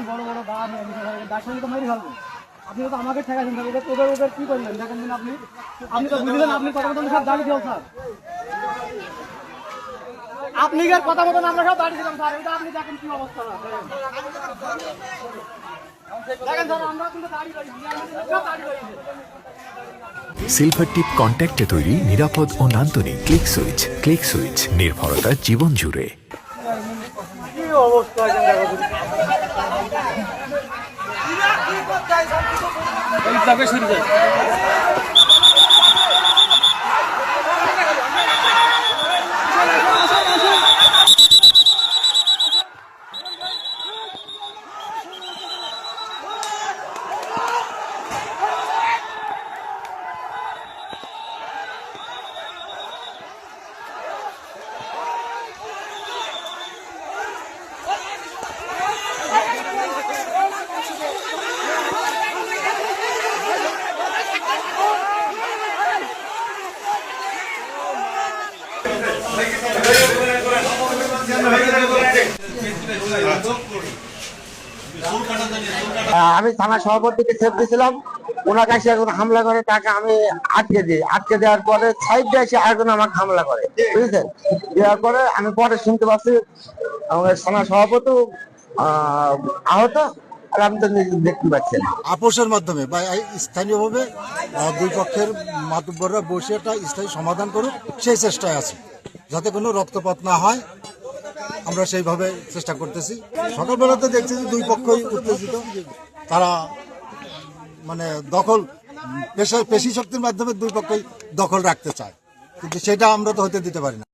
বড় বড় দাঁড়িয়ে তো মেরে ফেলবো। আপনি তো আমাকে ঠেকাচ্ছেন, ওদের ওদের কি করলেন দেখেন দিন। আপনি তো বুঝলেন, আপনি কথা মতন সব দাঁড়িয়ে দিলাম স্যার। আপনি কথা মতন আমরা সব দাঁড়িয়ে দিলাম স্যার। এটা আপনি দেখেন কি অবস্থা দেখেন স্যার। আমরা কিন্তু দাঁড়িয়ে সিলভার টিপ কন্ট্যাক্টে তৈরি নিরাপদ ও নান্দনিক ক্লিক সুইচ। ক্লিক সুইচ, নির্ভরতা জীবন জুড়ে। কি অবস্থা আমি থানা সভাপতিকে সেফ দিয়েছিলাম, ওনার কাছে এখন হামলা করে তাকে আমি আটকে দেওয়ার পরে সাইডে এসে আরেকজন আমাকে হামলা করে, বুঝেছেন। দেওয়ার পরে আমি পরে শুনতে পাচ্ছি আমাদের থানা সভাপতি আহত, আর আমি তো দেখতে পাচ্ছেন। আপোষের মাধ্যমে বা স্থানীয়ভাবে দুই পক্ষের মাতব্বররা বসে একটা স্থায়ী সমাধান করুক, সেই চেষ্টায় আছে, যাতে কোনো রক্তপাত না হয়। আমরা সেইভাবে চেষ্টা করতেছি। সকালবেলাতে দেখছি যে দুই পক্ষই উত্তেজিত, তারা মানে দখল পেশি শক্তির মাধ্যমে দুই পক্ষই দখল রাখতে চায়, কিন্তু সেটা আমরা তো হতে দিতে পারি না।